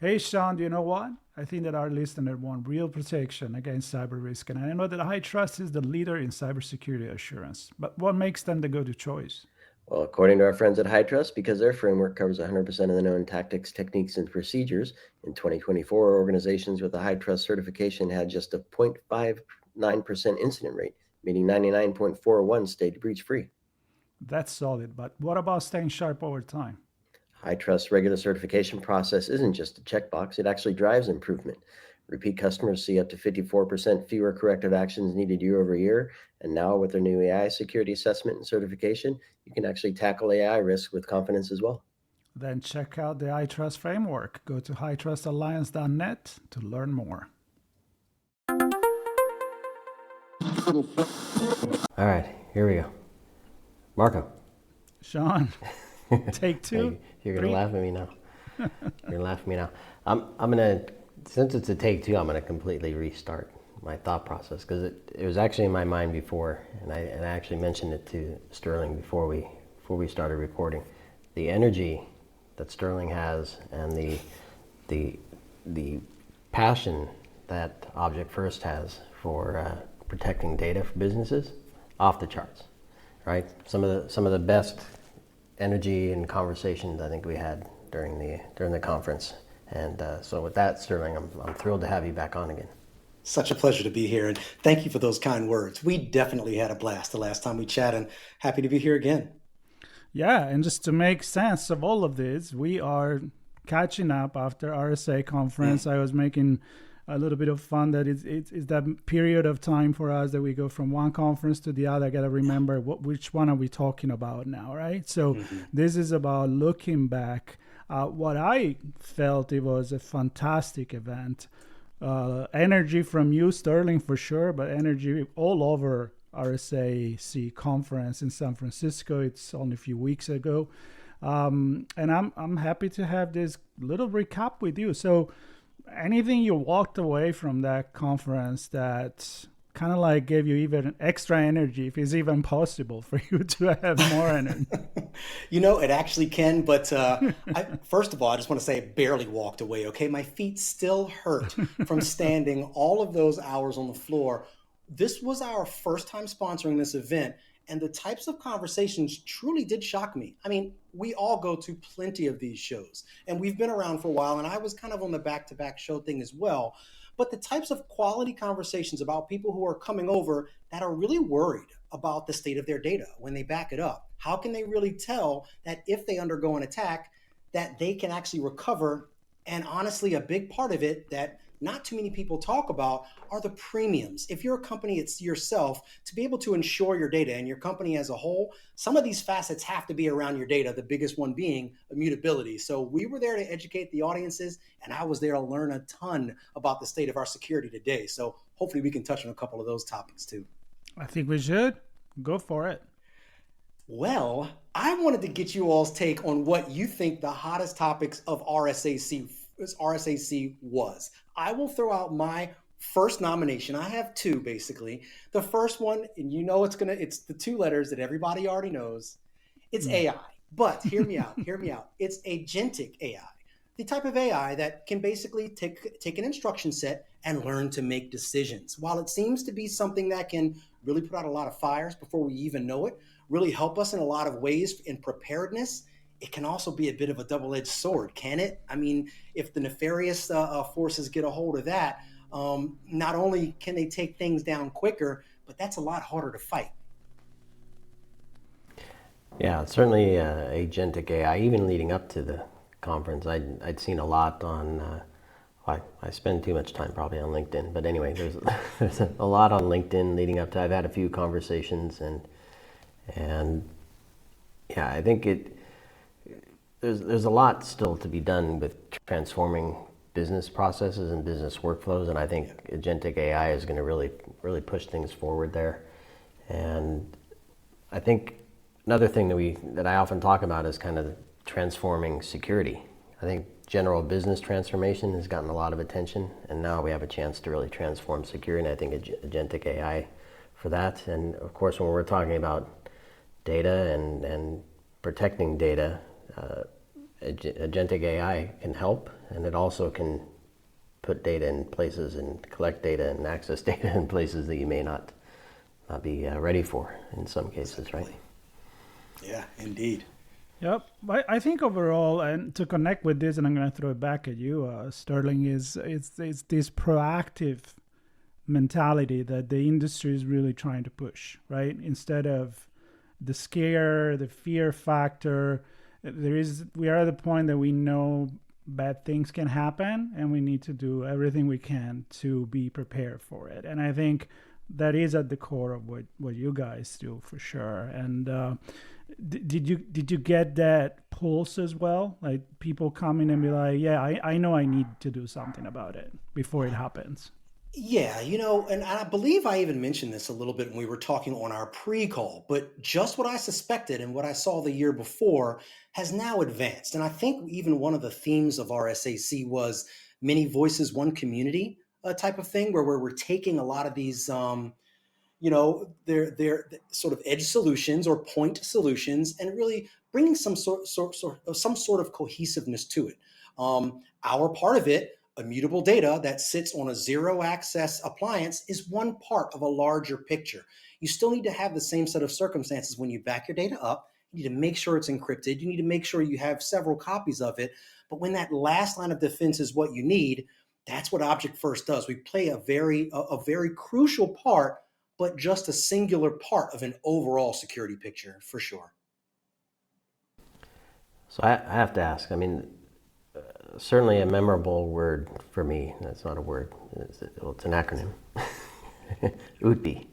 Hey, Sean, do you know what? I think that our listener want real protection against cyber risk. And I know that High Trust is the leader in cybersecurity assurance. But what makes them the go to choice? Well, according to our friends at HITRUST, because their framework covers 100% of the known tactics, techniques, and procedures, in 2024, organizations with a HITRUST certification had just a 0.59% incident rate, meaning 99.41 stayed breach free. That's solid. But what about staying sharp over time? HITRUST regular certification process isn't just a checkbox, it actually drives improvement. Repeat customers see up to 54% fewer corrective actions needed year over year. And now, with their new AI security assessment and certification, you can actually tackle AI risk with confidence as well. Then check out the iTrust framework. Go to hightrustalliance.net to learn more. All right, here we go. Marco. Sean, take two. You're gonna laugh at me now. You're gonna laugh at me now. I'm gonna, since it's a take two, I'm gonna completely restart my thought process because it was actually in my mind before, and I actually mentioned it to Sterling before we started recording. The energy that Sterling has and the passion that Object First has for protecting data for businesses, off the charts, right? Some of the best energy and conversations I think we had during the conference. And so with that, Sterling, I'm thrilled to have you back on again. Such a pleasure to be here, and thank you for those kind words. We definitely had a blast the last time we chatted, and happy to be here again. Yeah, and just to make sense of all of this, we are catching up after RSA Conference. I was making a little bit of fun that it's that period of time for us that we go from one conference to the other. I got to remember which one are we talking about now, right? So this is about looking back. What I felt it was a fantastic event. Energy from you, Sterling, for sure, but energy all over RSAC Conference in San Francisco. It's only a few weeks ago. And I'm happy to have this little recap with you. So anything you walked away from that conference that kind of like gave you even extra energy, if it's even possible for you to have more energy? It actually can, but first of all, I just want to say I barely walked away, okay? My feet still hurt from standing all of those hours on the floor. This was our first time sponsoring this event, and the types of conversations truly did shock me. I mean, we all go to plenty of these shows, and we've been around for a while, and I was kind of on the back-to-back show thing as well. But the types of quality conversations about people who are coming over that are really worried about the state of their data when they back it up. How can they really tell that if they undergo an attack, that they can actually recover? And honestly, a big part of it that not too many people talk about are the premiums. If you're a company, it's yourself, to be able to insure your data and your company as a whole, some of these facets have to be around your data, the biggest one being immutability. So we were there to educate the audiences, and I was there to learn a ton about the state of our security today. So hopefully we can touch on a couple of those topics too. I think we should. Go for it. Well, I wanted to get you all's take on what you think the hottest topics of RSAC was. I will throw out my first nomination. I have two, basically. The first one, and it's the two letters that everybody already knows. It's AI. But hear me out. It's agentic AI. The type of AI that can basically take an instruction set and learn to make decisions. While it seems to be something that can really put out a lot of fires before we even know it, really help us in a lot of ways in preparedness, it can also be a bit of a double-edged sword, can it? I mean, if the nefarious forces get a hold of that, not only can they take things down quicker, but that's a lot harder to fight. Yeah, certainly agentic AI, even leading up to the conference, I'd seen a lot on, I spend too much time probably on LinkedIn, but anyway, there's a lot on LinkedIn leading up to, I've had a few conversations and yeah, I think there's a lot still to be done with transforming business processes and business workflows, and I think agentic AI is going to really push things forward there. And I think another thing that I often talk about is kind of transforming security. I think general business transformation has gotten a lot of attention, and now we have a chance to really transform security, and I think agentic AI for that. And of course, when we're talking about data and protecting data, agentic AI can help, and it also can put data in places and collect data and access data in places that you may not be ready for in some cases, right? Yeah, indeed. Yep. I think overall, and to connect with this, and I'm going to throw it back at you, Sterling, is it's this proactive mentality that the industry is really trying to push, right? Instead of the scare, the fear factor, we are at the point that we know bad things can happen, and we need to do everything we can to be prepared for it. And I think that is at the core of what you guys do for sure. And did you get that pulse as well? Like people coming and be like, yeah, I know I need to do something about it before it happens. Yeah, and I believe I even mentioned this a little bit when we were talking on our pre-call, but just what I suspected and what I saw the year before has now advanced. And I think even one of the themes of RSAC was many voices, one community type of thing, where we're taking a lot of these they're sort of edge solutions or point solutions and really bringing some sort of cohesiveness to it. Our part of it, immutable data that sits on a zero access appliance, is one part of a larger picture. You still need to have the same set of circumstances when you back your data up. You need to make sure it's encrypted. You need to make sure you have several copies of it. But when that last line of defense is what you need, that's what Object First does. We play a very crucial part, but just a singular part of an overall security picture, for sure. So I have to ask, I mean, certainly a memorable word for me, that's not a word, it's an acronym, OOTB.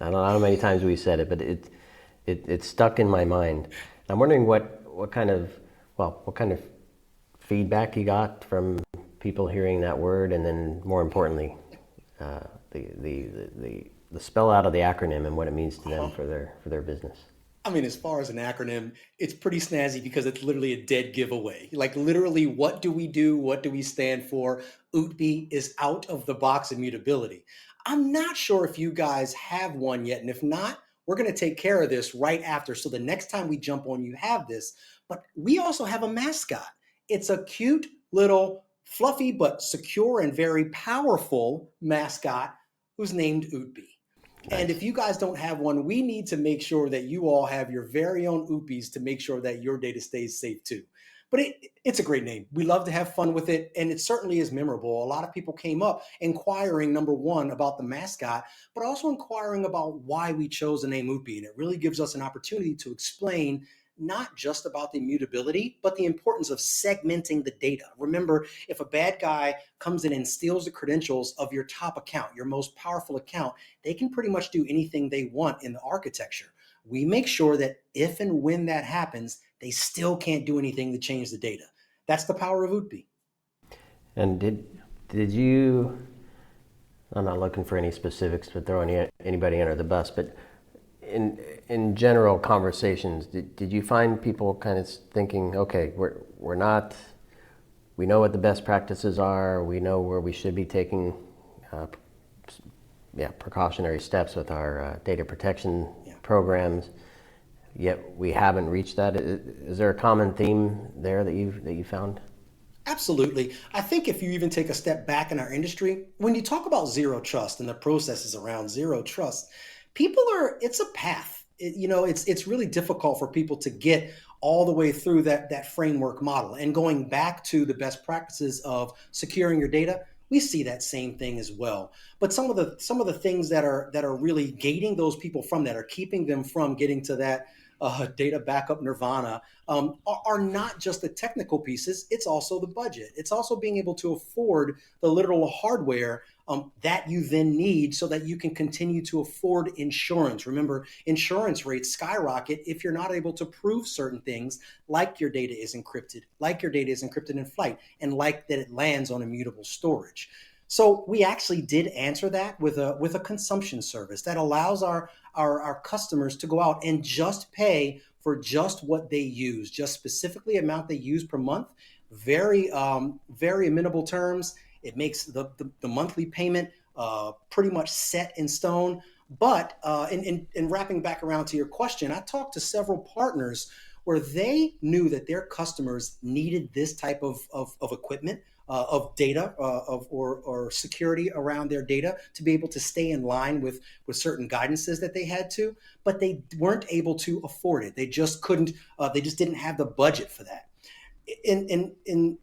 I don't know how many times we said it, but it stuck in my mind. I'm wondering what kind of feedback you got from people hearing that word, and then more importantly, the spell out of the acronym and what it means to them for their business. I mean, as far as an acronym, it's pretty snazzy because it's literally a dead giveaway. Like literally, what do we do? What do we stand for? OOTB is out of the box immutability. I'm not sure if you guys have one yet. And if not, we're going to take care of this right after. So the next time we jump on, you have this. But we also have a mascot. It's a cute little fluffy but secure and very powerful mascot who's named OOTB. Nice. And if you guys don't have one, we need to make sure that you all have your very own OOPIs to make sure that your data stays safe too. But it's a great name. We love to have fun with it, and it certainly is memorable. A lot of people came up inquiring, number one, about the mascot, but also inquiring about why we chose the name OOPI. And it really gives us an opportunity to explain not just about the immutability, but the importance of segmenting the data. Remember, if a bad guy comes in and steals the credentials of your top account, your most powerful account, they can pretty much do anything they want in the architecture. We make sure that if and when that happens, they still can't do anything to change the data. That's the power of OOTB. And did you, I'm not looking for any specifics to throw anybody under the bus, but in general conversations, did you find people kind of thinking, okay, we know what the best practices are, we know where we should be taking precautionary steps with our data protection programs, yet we haven't reached that? Is there a common theme there that you found? Absolutely. I think if you even take a step back in our industry, when you talk about zero trust and the processes around zero trust, it's a path. It's really difficult for people to get all the way through that framework model. And going back to the best practices of securing your data, we see that same thing as well. But some of the things that are really gating those people from that, are keeping them from getting to that data backup nirvana, are not just the technical pieces. It's also the budget. It's also being able to afford the literal hardware that you then need so that you can continue to afford insurance. Remember, insurance rates skyrocket if you're not able to prove certain things, like your data is encrypted, in flight, and like that it lands on immutable storage. So we actually did answer that with a consumption service that allows our customers to go out and just pay for just what they use, just specifically amount they use per month. Very amenable terms. It makes the monthly payment pretty much set in stone. But in wrapping back around to your question, I talked to several partners where they knew that their customers needed this type of equipment, of data, or security around their data to be able to stay in line with certain guidances that they had to, but they weren't able to afford it. They just couldn't. They just didn't have the budget for that. In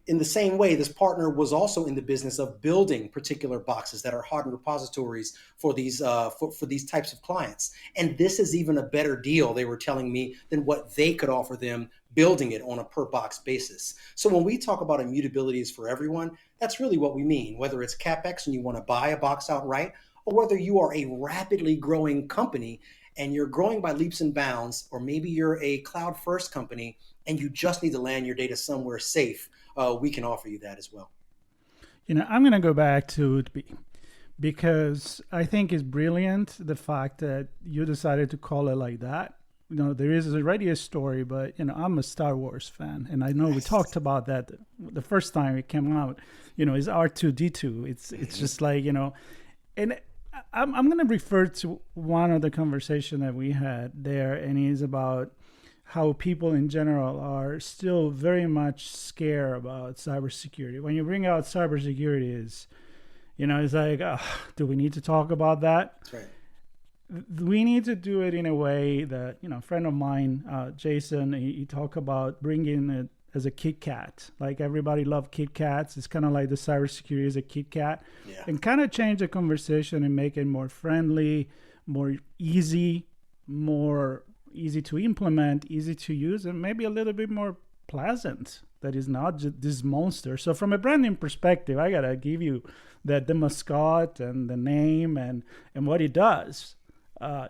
the same way, this partner was also in the business of building particular boxes that are hardened repositories for these for these types of clients. And this is even a better deal, they were telling me, than what they could offer them building it on a per box basis. So when we talk about immutability is for everyone, that's really what we mean, whether it's CapEx and you want to buy a box outright, or whether you are a rapidly growing company and you're growing by leaps and bounds, or maybe you're a cloud first company and you just need to land your data somewhere safe, we can offer you that as well. I'm going to go back to Utbe because I think it's brilliant the fact that you decided to call it like that. There is already a story, but I'm a Star Wars fan, and I know we talked about that the first time it came out. Is R2D2. It's just like and I'm going to refer to one of the conversation that we had there, and it's about how people in general are still very much scared about cybersecurity. When you bring out cybersecurity, it's like, do we need to talk about that? That's right. We need to do it in a way that, a friend of mine, Jason, he talked about bringing it as a Kit Kat. Like everybody loves Kit Kats. It's kind of like the cybersecurity is a Kit Kat. Yeah. And kind of change the conversation and make it more friendly, more easy to implement, easy to use, and maybe a little bit more pleasant. That is not just this monster. So from a branding perspective, I gotta give you that the mascot and the name and what it does.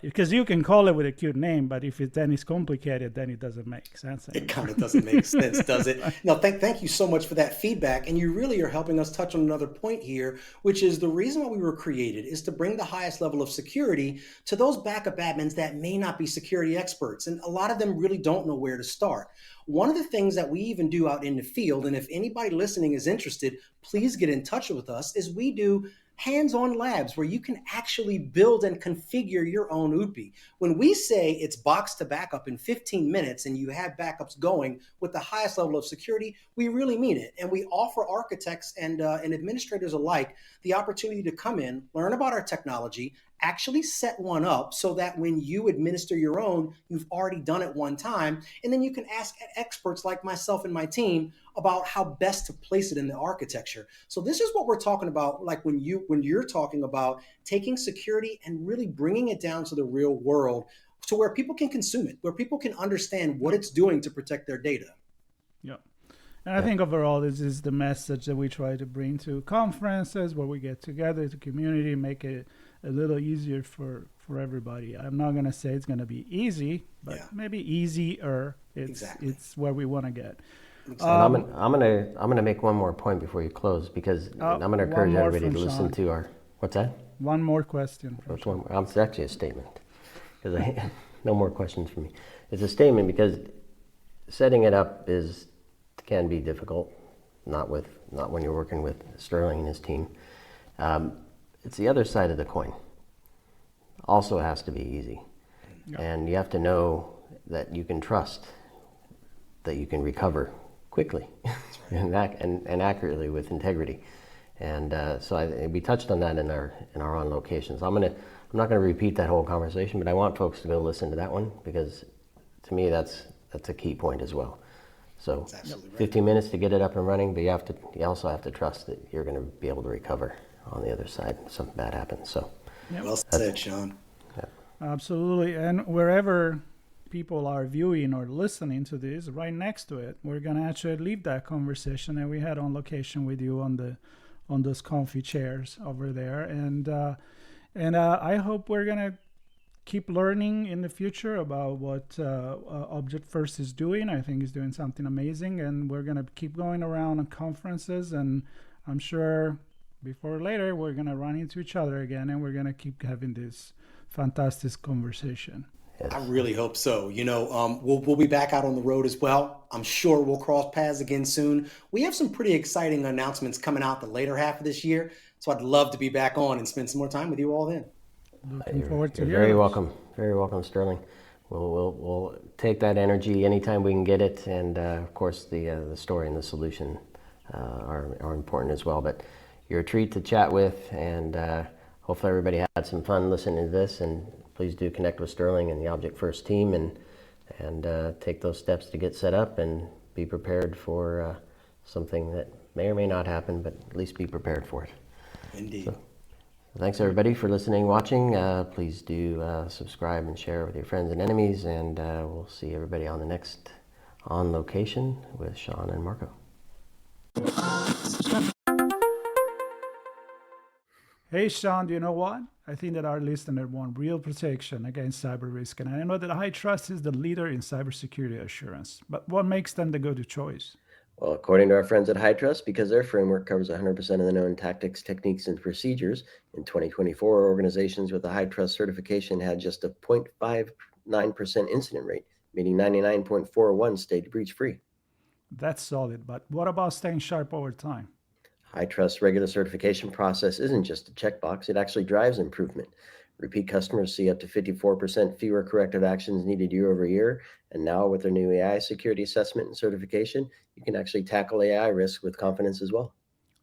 Because you can call it with a cute name, but if it then is complicated, then it doesn't make sense anymore. It kind of doesn't make sense, does it? No, thank you so much for that feedback. And you really are helping us touch on another point here, which is the reason why we were created is to bring the highest level of security to those backup admins that may not be security experts. And a lot of them really don't know where to start. One of the things that we even do out in the field, and if anybody listening is interested, please get in touch with us, is we do hands-on labs where you can actually build and configure your own Utbe. When we say it's box to backup in 15 minutes and you have backups going with the highest level of security, we really mean it. And we offer architects and administrators alike the opportunity to come in, learn about our technology, actually set one up so that when you administer your own, you've already done it one time. And then you can ask experts like myself and my team about how best to place it in the architecture. So this is what we're talking about, like when you're talking about taking security and really bringing it down to the real world to where people can consume it, where people can understand what it's doing to protect their data. Yeah. And I think overall, this is the message that we try to bring to conferences where we get together, to community, make it a little easier for everybody. I'm not going to say it's going to be easy, but maybe easier. It's where we want to get. And I'm gonna make one more point before you close, because I'm gonna encourage everybody to listen to our. What's that? One more question. It's actually a statement, because no more questions for me. It's a statement because setting it up can be difficult, not when you're working with Sterling and his team. It's the other side of the coin. Also has to be easy, and you have to know that you can trust that you can recover quickly and accurately with integrity. And so we touched on that in our on locations. I'm not going to repeat that whole conversation, but I want folks to go listen to that one, because to me that's a key point as well. So 15 minutes to get it up and running, but you also have to trust that you're going to be able to recover on the other side if something bad happens. So well said, Sean. Yeah. Absolutely. And wherever people are viewing or listening to this, right next to it, we're going to actually leave that conversation that we had on location with you on those comfy chairs over there. And I hope we're going to keep learning in the future about what Object First is doing. I think he's doing something amazing, and we're going to keep going around on conferences, and I'm sure before or later we're going to run into each other again, and we're going to keep having this fantastic conversation. I really hope so. We'll be back out on the road as well. I'm sure we'll cross paths again soon. We have some pretty exciting announcements coming out the later half of this year, so I'd love to be back on and spend some more time with you all then. Looking forward to You're very welcome. Very welcome, Sterling. we'll take that energy anytime we can get it, and of course the story and the solution are important as well. But you're a treat to chat with, and hopefully everybody had some fun listening to this. And please do connect with Sterling and the Object First team, and take those steps to get set up and be prepared for something that may or may not happen, but at least be prepared for it. Indeed. So, thanks everybody for listening, watching. Please do subscribe and share with your friends and enemies, and we'll see everybody on the next On Location with Sean and Marco. Hey, Sean, do you know what? I think that our listener want real protection against cyber risk, and I know that HITRUST is the leader in cybersecurity assurance. But what makes them the go-to choice? Well, according to our friends at HITRUST, because their framework covers 100% of the known tactics, techniques, and procedures, in 2024, organizations with a HITRUST certification had just a 0.59% incident rate, meaning 99.41 stayed breach-free. That's solid, but what about staying sharp over time? HITRUST regular certification process isn't just a checkbox, it actually drives improvement. Repeat customers see up to 54% fewer corrective actions needed year over year. And now with their new AI security assessment and certification, you can actually tackle AI risk with confidence as well.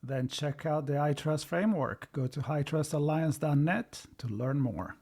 Then check out the HITRUST framework. Go to hitrustalliance.net to learn more.